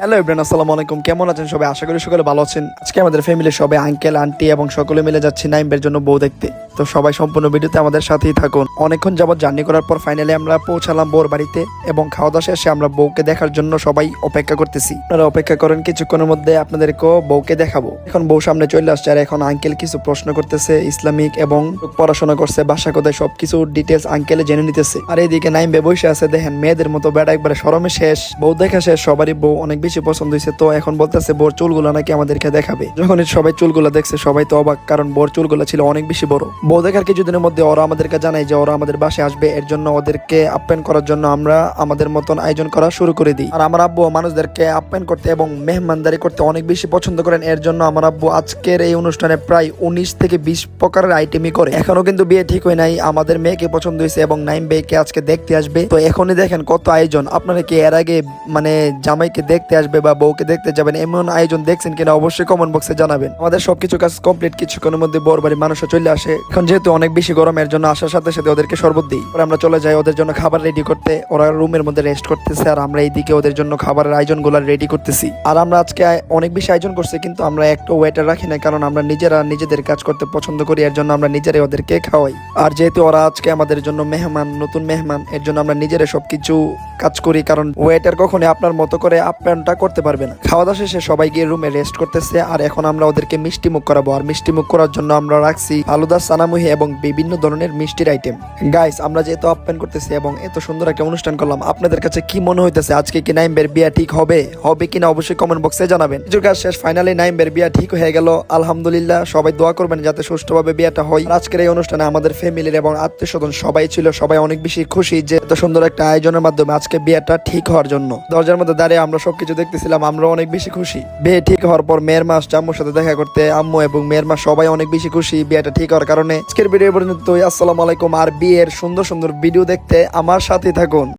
Hello everyone, আসসালামু আলাইকুম। কেমন আছেন সবাই? আশা করি সকলে ভালো আছেন। আজকে আমাদের ফ্যামিলির সবাই আঙ্কেল আন্টি এবং সকলে মিলে যাচ্ছি নাইমের জন্য বউ দেখতে। তো সবাই সম্পূর্ণ ভিডিওতে আমাদের সাথেই থাকুন। অনেকক্ষণ যাবত জার্নি করার পর ফাইনালি আমরা পৌঁছালাম বউর বাড়িতে এবং খাওয়া দাওয়া শেষে আমরা বউকে দেখার জন্য সবাই অপেক্ষা করতেছি। আপনারা অপেক্ষা করেন, কিছুক্ষণের মধ্যে আপনাদেরকেও বউকে দেখাবো। এখন বউ সামনে চলে আসছে আর এখন আঙ্কেল কিছু প্রশ্ন করতেছে ইসলামিক এবং পড়াশোনা করছে, ভাষা কোথায়, সবকিছু ডিটেলস আঙ্কেলে জেনে নিতেছে। আর এইদিকে নাইম বসে আছে, দেখেন মেয়েদের মতো বেড়া একবারে শরমে শেষ। বউ দেখা শেষ, সবারই বউ অনেক বেশি পছন্দ হয়েছে। তো এখন বলতেছে বোর চুলগুলো নাকি আমাদেরকে দেখাবে। যখন সবাই চুলগুলো দেখছে সবাই তো অবাক, কারণ বোর চুলগুলো ছিল অনেক বেশি বড়। বউ দেখার কিছুদিনের মধ্যে ওরা আমাদেরকে জানায় যে ওরা আমাদের বাসায় আসবে, এর জন্য ওদেরকে আপ্যায়ন করার জন্য আমরা আমাদের মতন আয়োজন করা শুরু করে দিই। আর আমার আব্বু মানুষদেরকে আপ্যায়ন করতে এবং মেহমানদারি করতে অনেক বেশি পছন্দ করেন, এর জন্য আমার আব্বু আজকের এই অনুষ্ঠানে প্রায় 19 থেকে 20 প্রকারের আইটেমই করে। এখনো কিন্তু বিয়ে ঠিক হয় নাই, আমাদের মেয়েকে পছন্দ হয়েছে এবং নাইম বেকে আজকে দেখতে আসবে। তো এখনই দেখেন কত আয়োজন। আপনারা কি এর আগে জামাইকে দেখতে আসবে বা বউকে দেখতে যাবেন এমন আয়োজন দেখছেন কিনা অবশ্যই কমেন্ট বক্সে জানাবেন। আমাদের সবকিছু কাজ কমপ্লিট, কিছুক্ষণের মধ্যে বর বাড়ির মানুষও চলে আসে। এখন যেহেতু অনেক বেশি গরমের জন্য আসার সাথে সাথে ওদেরকে শরবত দিই। পরে আমরা চলে যাই ওদের জন্য খাবার রেডি করতে। ওরা রুমের মধ্যে রেস্ট করতেছে আর আমরা এইদিকে ওদের জন্য খাবারের আয়োজন গুলা রেডি করতেছি। আর আমরা আজকে অনেক বেশি আয়োজন করছি, কিন্তু আমরা একটা ওয়েটার রাখি না, কারণ আমরা নিজেরা নিজেদের কাজ করতে পছন্দ করি, এর জন্য আমরা নিজেরাই ওদেরকে খাওয়াই। আর যেহেতু ওরা আজকে আমাদের জন্য মেহমান, নতুন মেহমান, এর জন্য আমরা নিজেরা সবকিছু কাজ করি, কারণ ওয়েটার কখনোই আপনার মতো করে আপ্যায়নটা করতে পারবে না। খাওয়া দাওয়া শেষে সবাই গিয়ে রুমে রেস্ট করতেছে আর এখন আমরা ওদেরকে মিষ্টি মুখ করাবো। আর মিষ্টি মুখ করার জন্য আমরা রাখছি আলুদা, সানামুহি এবং বিভিন্ন ধরনের মিষ্টির আইটেম। গাইস, আমরা যেহেতু আপ্যায়ন করতেছি এবং এত সুন্দর একটা অনুষ্ঠান করলাম, আপনাদের কাছে কি মনে হইতেছে? আজকে কি নাইমের বিয়া ঠিক হবে কিনা অবশ্যই কমেন্ট বক্সে জানাবেন। কিছু কাজ শেষ, ফাইনালি নাইমের বিয়া ঠিক হয়ে গেল, আলহামদুলিল্লাহ। সবাই দোয়া করবেন যাতে সুষ্ঠুভাবে বিয়াটা হয়। আজকের এই অনুষ্ঠানে আমাদের ফ্যামিলির এবং আত্মীয় স্বজন সবাই ছিল, সবাই অনেক বেশি খুশি যে এত সুন্দর একটা আয়োজনের মাধ্যমে আজকে বিয়েটা ঠিক হওয়ার জন্য। দরজার মধ্যে দাঁড়িয়ে আমরা সবকিছু দেখতেছিলাম, আমরা অনেক বেশি খুশি। বিয়ে ঠিক হওয়ার পর মেয়ের মাস আম্মুর সাথে দেখা করতে, আম্মু এবং মেয়ের মা সবাই অনেক বেশি খুশি বিয়েটা ঠিক হওয়ার কারণে। আজকের ভিডিও পর্যন্ত, আসসালামু আলাইকুম। আর বিয়ের সুন্দর সুন্দর ভিডিও দেখতে আমার সাথে থাকুন।